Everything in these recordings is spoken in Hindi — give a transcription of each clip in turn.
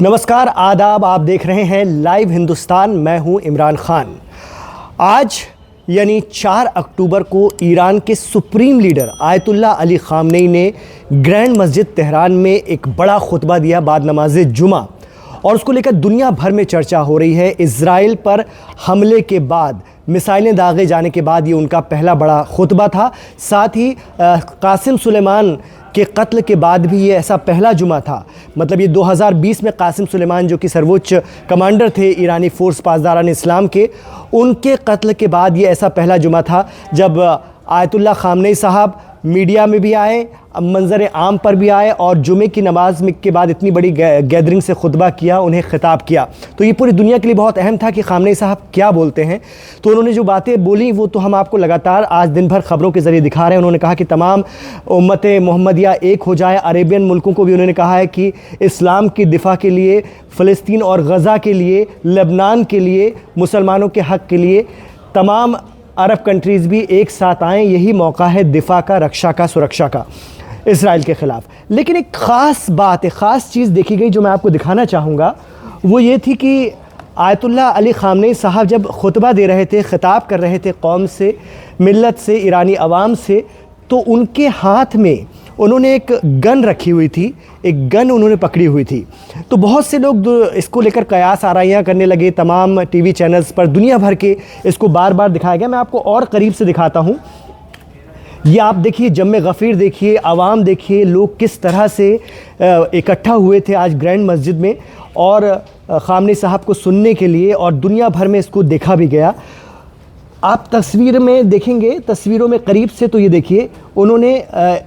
नमस्कार, आदाब। आप देख रहे हैं लाइव हिंदुस्तान। मैं हूं इमरान खान। आज यानी 4 अक्टूबर को ईरान के सुप्रीम लीडर आयतुल्लाह अली ख़ामनेई ने ग्रैंड मस्जिद तेहरान में एक बड़ा खुतबा दिया बाद नमाज जुमा, और उसको लेकर दुनिया भर में चर्चा हो रही है। इजराइल पर हमले के बाद, मिसाइलें दागे जाने के बाद ये उनका पहला बड़ा खुतबा था। साथ ही कासिम सुलेमान के कत्ल के बाद भी ये ऐसा पहला जुमा था। मतलब ये 2020 में कासिम सुलेमान जो कि सर्वोच्च कमांडर थे ईरानी फोर्स पासदारान इस्लाम के, उनके कत्ल के बाद ये ऐसा पहला जुमा था जब आयतुल्लाह ख़ामनेई साहब मीडिया में भी आए, मंजर आम पर भी आए और जुमे की नमाज के बाद इतनी बड़ी गैदरिंग से खुतबा किया, उन्हें खिताब किया। तो ये पूरी दुनिया के लिए बहुत अहम था कि ख़ामनेई साहब क्या बोलते हैं। तो उन्होंने जो बातें बोली वो तो हम आपको लगातार आज दिन भर ख़बरों के ज़रिए दिखा रहे हैं। उन्होंने कहा कि तमाम उम्मत मोहम्मदिया एक हो जाए। अरेबियन मुल्कों को भी उन्होंने कहा है कि इस्लाम की दिफा के लिए, फ़लस्तीन और गज़ा के लिए, लेबनान के लिए, मुसलमानों के हक़ के लिए तमाम अरब कंट्रीज़ भी एक साथ आएँ। यही मौका है दिफा का, रक्षा का, सुरक्षा का इसराइल के ख़िलाफ़। लेकिन एक ख़ास बात, एक ख़ास चीज़ देखी गई जो मैं आपको दिखाना चाहूँगा, वो ये थी कि आयतुल्लाह अली ख़ामनेई साहब जब खुतबा दे रहे थे, ख़िताब कर रहे थे कौम से, मिल्लत से, ईरानी अवाम से, तो उनके हाथ में उन्होंने एक गन रखी हुई थी, एक गन उन्होंने पकड़ी हुई थी। तो बहुत से लोग इसको लेकर कयास आराइयाँ करने लगे। तमाम टीवी चैनल्स पर दुनिया भर के इसको बार बार दिखाया गया। मैं आपको और करीब से दिखाता हूँ। ये आप देखिए, जम्मे गफ़ीर देखिए, आवाम देखिए, लोग किस तरह से इकट्ठा हुए थे आज ग्रैंड मस्जिद में और ख़ामनेई साहब को सुनने के लिए, और दुनिया भर में इसको देखा भी गया। आप तस्वीर में देखेंगे, तस्वीरों में करीब से, तो ये देखिए उन्होंने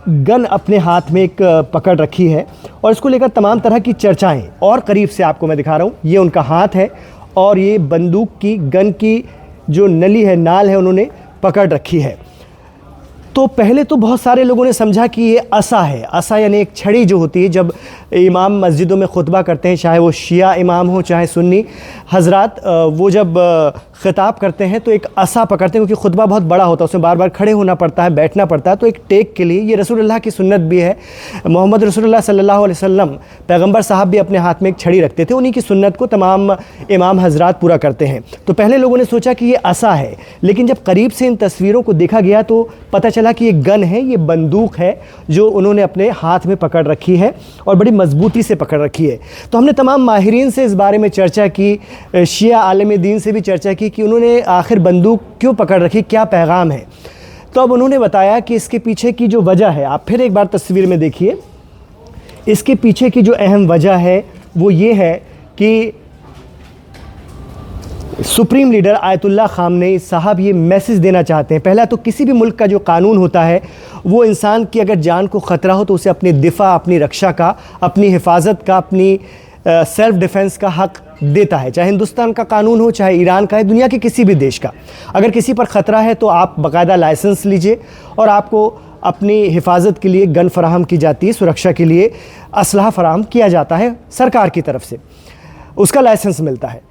गन अपने हाथ में एक पकड़ रखी है और इसको लेकर तमाम तरह की चर्चाएं। और करीब से आपको मैं दिखा रहा हूँ, ये उनका हाथ है और ये बंदूक की, गन की जो नली है, नाल है, उन्होंने पकड़ रखी है। तो पहले तो बहुत सारे लोगों ने समझा कि ये असा है। असा यानी एक छड़ी जो होती है। जब इमाम मस्जिदों में खुतबा करते हैं, चाहे वो शिया इमाम हो चाहे सुन्नी हजरात, वो जब ख़िताब करते हैं तो एक असा पकड़ते हैं, क्योंकि खुतबा बहुत बड़ा होता है, उसमें बार बार खड़े होना पड़ता है, बैठना पड़ता है। तो एक टेक के लिए ये रसूलुल्लाह की सुन्नत भी है। मोहम्मद रसूलुल्लाह सल्लल्लाहु अलैहि वसल्लम पैगम्बर साहब भी अपने हाथ में एक छड़ी रखते थे। उन्हीं की सुन्नत को तमाम इमाम हजरात पूरा करते हैं। तो पहले लोगों ने सोचा कि ये असा है, लेकिन जब करीब से इन तस्वीरों को देखा गया तो पता चला कि ये गन है, ये बंदूक है जो उन्होंने अपने हाथ में पकड़ रखी है और बड़ी मजबूती से पकड़ रखी है। तो हमने तमाम माहिरीन से इस बारे में चर्चा की, शिया आलिम दीन से भी चर्चा की कि उन्होंने आखिर बंदूक क्यों पकड़ रखी, क्या पैगाम है। तो अब उन्होंने बताया कि इसके पीछे की जो वजह है, आप फिर एक बार तस्वीर में देखिए, इसके पीछे की जो अहम वजह है वो ये है कि सुप्रीम लीडर आयतुल्लाह ख़ामनेई साहब ये मैसेज देना चाहते हैं। पहला तो किसी भी मुल्क का जो कानून होता है वो इंसान की अगर जान को ख़तरा हो तो उसे अपने दिफा, अपनी रक्षा का, अपनी हिफाजत का, अपनी सेल्फ़ डिफेंस का हक़ देता है। चाहे हिंदुस्तान का कानून हो, चाहे ईरान का है, दुनिया के किसी भी देश का। अगर किसी पर ख़तरा है तो आप बाकायदा लाइसेंस लीजिए और आपको अपनी हिफाजत के लिए गन फराहम की जाती है, सुरक्षा के लिए असलहा फराहम किया जाता है सरकार की तरफ से, उसका लाइसेंस मिलता है।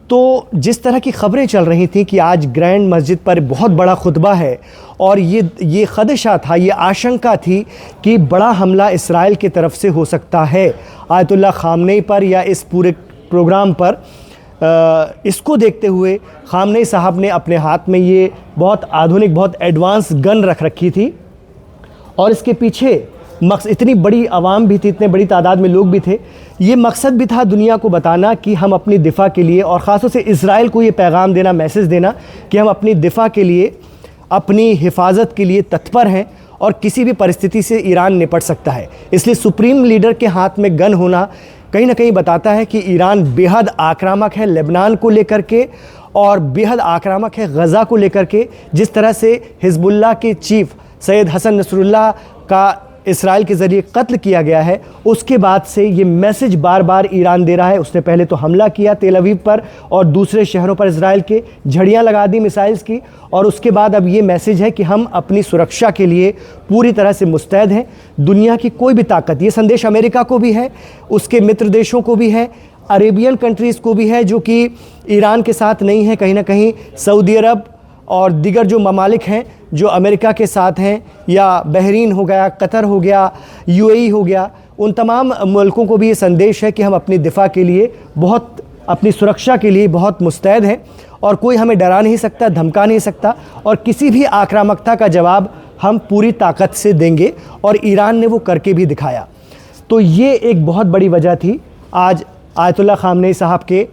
तो जिस तरह की ख़बरें चल रही थी कि आज ग्रैंड मस्जिद पर बहुत बड़ा खुतबा है और ये ख़दशा था, ये आशंका थी कि बड़ा हमला इसराइल की तरफ से हो सकता है आयतुल्लाह ख़ामनेई पर या इस पूरे प्रोग्राम पर। इसको देखते हुए ख़ामनेई साहब ने अपने हाथ में ये बहुत आधुनिक, बहुत एडवांस गन रख रखी थी और इसके पीछे इतनी बड़ी आवाम भी थी, इतने बड़ी तादाद में लोग भी थे। ये मकसद भी था दुनिया को बताना कि हम अपनी दिफा के लिए, और ख़ास तौर से इज़राइल को ये पैगाम देना, मैसेज देना कि हम अपनी दिफा के लिए, अपनी हिफाजत के लिए तत्पर हैं और किसी भी परिस्थिति से ईरान निपट सकता है। इसलिए सुप्रीम लीडर के हाथ में गन होना कहीं ना कहीं बताता है कि ईरान बेहद आक्रामक है लेबनान को लेकर के और बेहद आक्रामक है गज़ा को लेकर के। जिस तरह से हिज़्बुल्लाह के चीफ सैयद हसन नसरुल्लाह का इसराइल के ज़रिए कत्ल किया गया है, उसके बाद से ये मैसेज बार बार ईरान दे रहा है। उसने पहले तो हमला किया तेल अवीव पर और दूसरे शहरों पर इसराइल के, झड़ियाँ लगा दी मिसाइल्स की, और उसके बाद अब ये मैसेज है कि हम अपनी सुरक्षा के लिए पूरी तरह से मुस्तैद हैं। दुनिया की कोई भी ताकत, ये संदेश अमेरिका को भी है, उसके मित्र देशों को भी है, अरेबियन कंट्रीज़ को भी है जो कि ईरान के साथ नहीं है, कहीं ना कहीं सऊदी अरब और दीगर जो ममालिक हैं जो अमेरिका के साथ हैं, या बहरीन हो गया, कतर हो गया, यूएई हो गया, उन तमाम मुल्कों को भी ये संदेश है कि हम अपनी दिफा के लिए अपनी सुरक्षा के लिए बहुत मुस्तैद हैं और कोई हमें डरा नहीं सकता, धमका नहीं सकता और किसी भी आक्रामकता का जवाब हम पूरी ताकत से देंगे और ईरान ने वो करके भी दिखाया। तो ये एक बहुत बड़ी वजह थी आज आयतुल्लाह खामनेई साहब के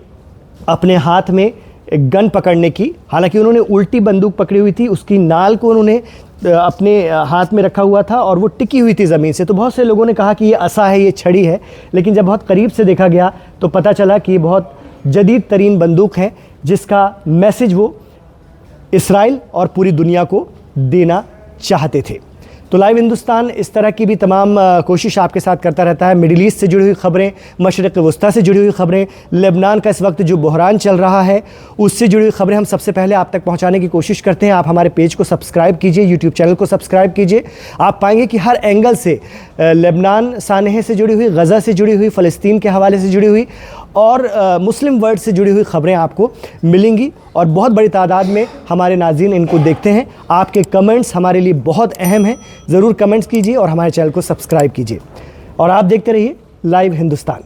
अपने हाथ में एक गन पकड़ने की। हालांकि उन्होंने उल्टी बंदूक पकड़ी हुई थी, उसकी नाल को उन्होंने अपने हाथ में रखा हुआ था और वो टिकी हुई थी ज़मीन से। तो बहुत से लोगों ने कहा कि ये असा है, ये छड़ी है, लेकिन जब बहुत करीब से देखा गया तो पता चला कि ये बहुत जदीद तरीन बंदूक है जिसका मैसेज वो इसराइल और पूरी दुनिया को देना चाहते थे। तो लाइव हिंदुस्तान इस तरह की भी तमाम कोशिश आपके साथ करता रहता है। मिडिल ईस्ट से जुड़ी हुई ख़बरें, मशरिक़ वस्ता से जुड़ी हुई ख़बरें, लेबनान का इस वक्त जो बहरान चल रहा है उससे जुड़ी हुई ख़बरें हम सबसे पहले आप तक पहुंचाने की कोशिश करते हैं। आप हमारे पेज को सब्सक्राइब कीजिए, यूट्यूब चैनल को सब्सक्राइब कीजिए। आप पाएंगे कि हर एंगल से लेबनान सानहे से जुड़ी हुई, गज़ा से जुड़ी हुई, फ़लस्तीन के हवाले से जुड़ी हुई और मुस्लिम वर्ल्ड से जुड़ी हुई ख़बरें आपको मिलेंगी और बहुत बड़ी तादाद में हमारे नाज़रीन इनको देखते हैं। आपके कमेंट्स हमारे लिए बहुत अहम हैं, ज़रूर कमेंट्स कीजिए और हमारे चैनल को सब्सक्राइब कीजिए और आप देखते रहिए लाइव हिंदुस्तान।